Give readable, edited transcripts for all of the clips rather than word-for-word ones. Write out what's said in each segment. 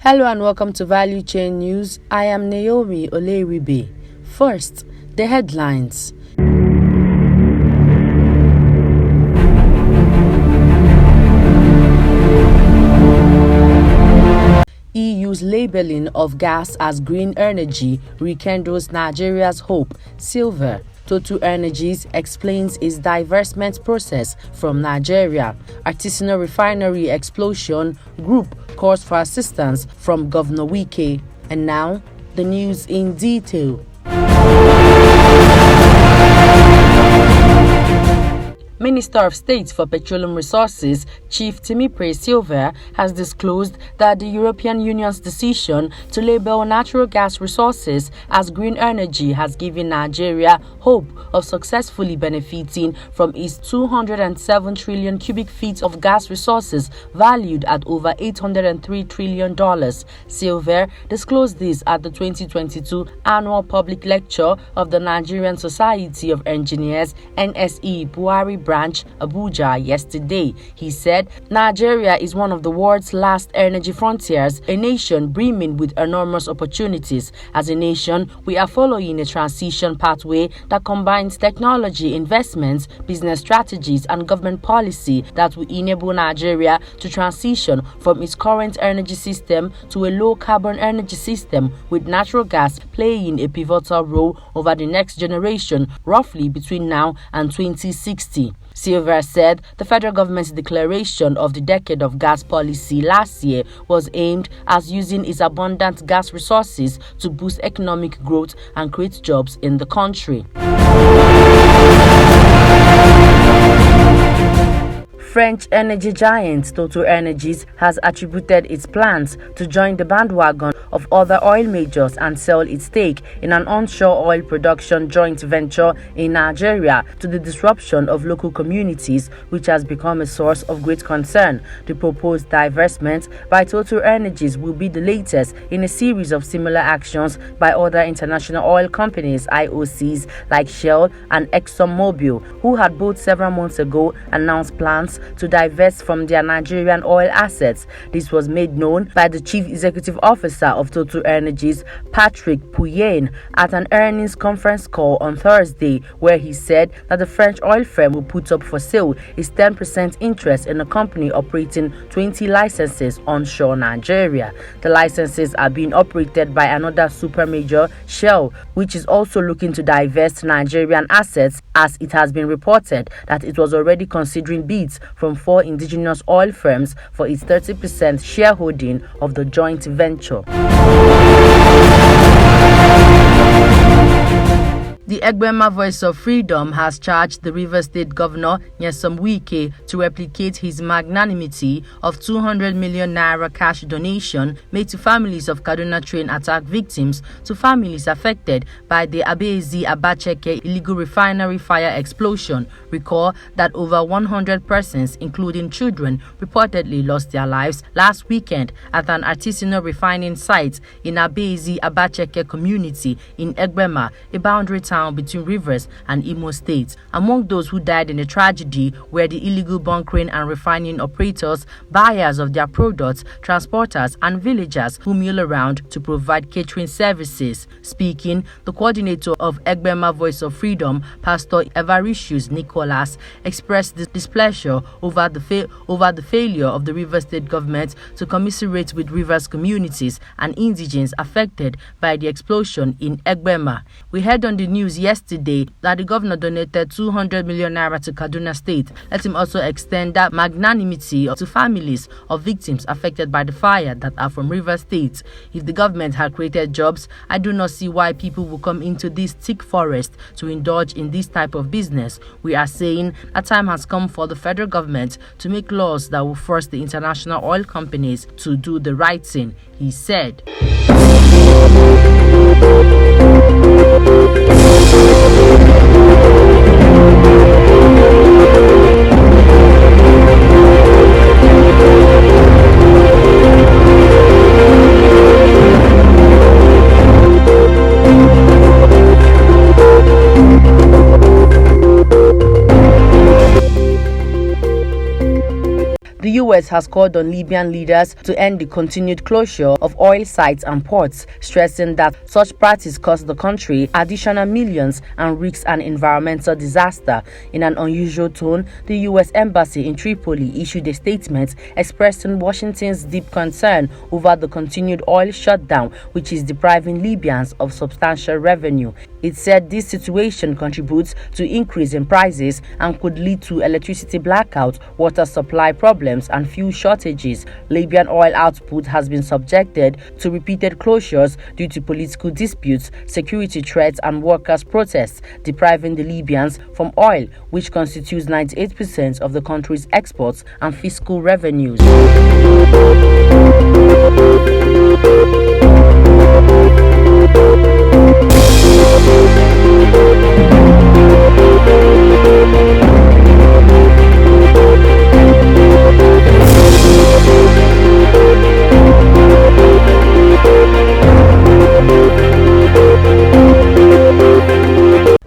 Hello and welcome to Valuechain News. I am Naomi Oleribe. First, the headlines. EU's labeling of gas as green energy rekindles Nigeria's hope. Silver. Total Energies explains its divestment process from Nigeria. Artisanal refinery explosion. Group calls for assistance from Governor Wike. And now, the news in detail. Minister of State for Petroleum Resources, Chief Timipre Silva, has disclosed that the European Union's decision to label natural gas resources as green energy has given Nigeria hope of successfully benefiting from its 207 trillion cubic feet of gas resources valued at over $803 trillion. Silva disclosed this at the 2022 annual public lecture of the Nigerian Society of Engineers, NSE Buhari branch, Abuja, yesterday. He said, Nigeria is one of the world's last energy frontiers, a nation brimming with enormous opportunities. As a nation, we are following a transition pathway that combines technology, investments, business strategies, and government policy that will enable Nigeria to transition from its current energy system to a low-carbon energy system, with natural gas playing a pivotal role over the next generation, roughly between now and 2060. Silva said the federal government's declaration of the decade of gas policy last year was aimed at using its abundant gas resources to boost economic growth and create jobs in the country. French energy giant Total Energies has attributed its plans to join the bandwagon of other oil majors and sell its stake in an onshore oil production joint venture in Nigeria to the disruption of local communities, which has become a source of great concern. The proposed divestment by Total Energies will be the latest in a series of similar actions by other international oil companies, IOCs, like Shell and ExxonMobil, who had both several months ago announced plans to divest from their Nigerian oil assets. This was made known by the Chief Executive Officer of Total Energies, Patrick Pouyanné, at an earnings conference call on Thursday, where he said that the French oil firm will put up for sale its 10% interest in a company operating 20 licenses onshore Nigeria. The licenses are being operated by another super major, Shell, which is also looking to divest Nigerian assets, as it has been reported that it was already considering bids from 4 indigenous oil firms for its 30% shareholding of the joint venture. The Egbema Voice of Freedom has charged the Rivers State Governor Nyesom Wike to replicate his magnanimity of 200 million naira cash donation made to families of Kaduna train attack victims to families affected by the Abezi Abacheke illegal refinery fire explosion. Recall that over 100 persons, including children, reportedly lost their lives last weekend at an artisanal refining site in Abezi Abacheke community in Egbema, a boundary town between Rivers and Imo State. Among those who died in the tragedy were the illegal bunkering and refining operators, buyers of their products, transporters, and villagers who mill around to provide catering services. Speaking, the coordinator of Egbema Voice of Freedom, Pastor Evaricius Nicholas, expressed displeasure over the failure of the Rivers State government to commiserate with Rivers communities and indigents affected by the explosion in Egbema. We heard on the news yesterday that the governor donated 200 million naira to Kaduna State. Let him also extend that magnanimity to families of victims affected by the fire that are from River State. If the government had created jobs, I do not see why people will come into this thick forest to indulge in this type of business. We are saying that time has come for the federal government to make laws that will force the international oil companies to do the right thing, he said. The The US has called on Libyan leaders to end the continued closure of oil sites and ports, stressing that such practice costs the country additional millions and risks an environmental disaster. In an unusual tone, the US Embassy in Tripoli issued a statement expressing Washington's deep concern over the continued oil shutdown, which is depriving Libyans of substantial revenue. It said this situation contributes to increase in prices and could lead to electricity blackouts, water supply problems, and fuel shortages. Libyan oil output has been subjected to repeated closures due to political disputes, security threats, and workers' protests, depriving the Libyans from oil, which constitutes 98% of the country's exports and fiscal revenues.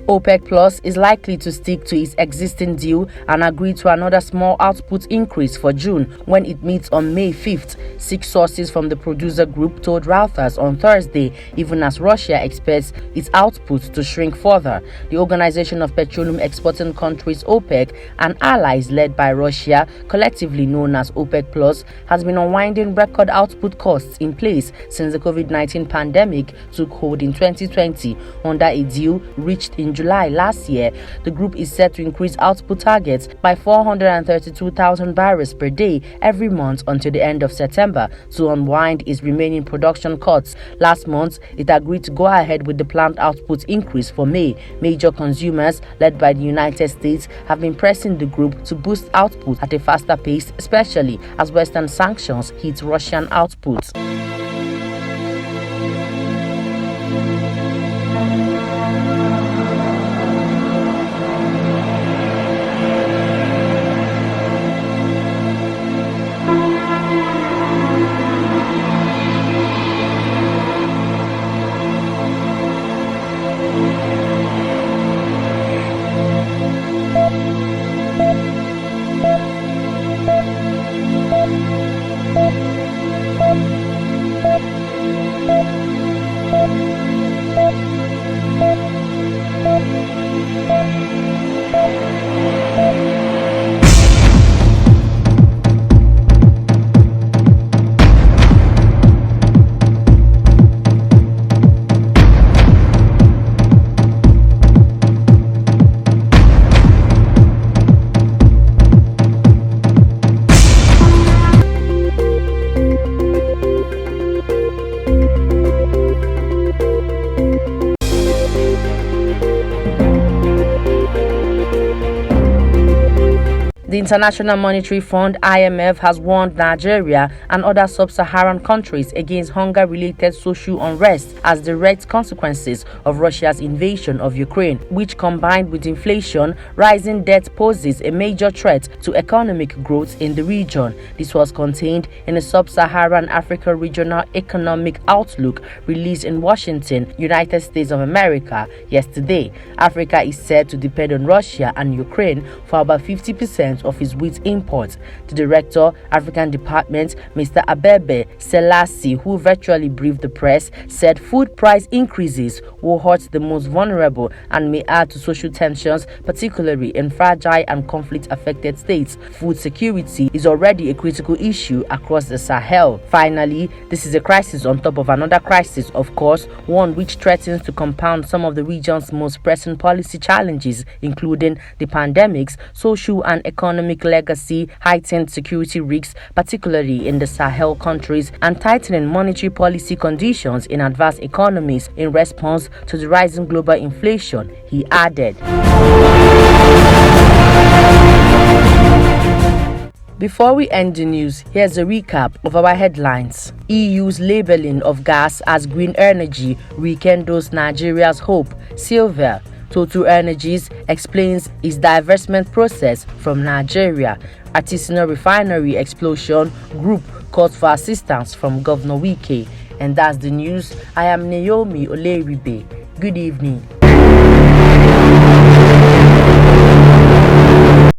OPEC Plus is likely to stick to its existing deal and agree to another small output increase for June when it meets on May 5th, 6 sources from the producer group told Reuters on Thursday, even as Russia expects its output to shrink further. The Organization of Petroleum Exporting Countries OPEC and allies led by Russia, collectively known as OPEC Plus, has been unwinding record output costs in place since the COVID-19 pandemic took hold in 2020 under a deal reached in July last year. The group is set to increase output targets by 432,000 barrels per day every month until the end of September to unwind its remaining production cuts. Last month, it agreed to go ahead with the planned output increase for May. Major consumers, led by the United States, have been pressing the group to boost output at a faster pace, especially as Western sanctions hit Russian output. The International Monetary Fund (IMF) has warned Nigeria and other sub-Saharan countries against hunger-related social unrest as direct consequences of Russia's invasion of Ukraine, which, combined with inflation, rising debt, poses a major threat to economic growth in the region. This was contained in a Sub-Saharan Africa Regional Economic Outlook released in Washington, United States of America, yesterday. Africa is said to depend on Russia and Ukraine for about 50% of its wheat imports. The Director, African Department, Mr. Abebe Selassie, who virtually briefed the press, said food price increases will hurt the most vulnerable and may add to social tensions, particularly in fragile and conflict-affected states. Food security is already a critical issue across the Sahel. Finally, this is a crisis on top of another crisis, of course, one which threatens to compound some of the region's most pressing policy challenges, including the pandemics, social and economic legacy, heightened security risks, particularly in the Sahel countries, and tightening monetary policy conditions in advanced economies in response to the rising global inflation, he added. Before we end the news, here's a recap of our headlines. EU's labeling of gas as green energy rekindles Nigeria's hope. Silver. Total Energies explains its divestment process from Nigeria. Artisanal refinery explosion, group calls for assistance from Governor Wike. And that's the news. I am Naomi Oleribe. Good evening.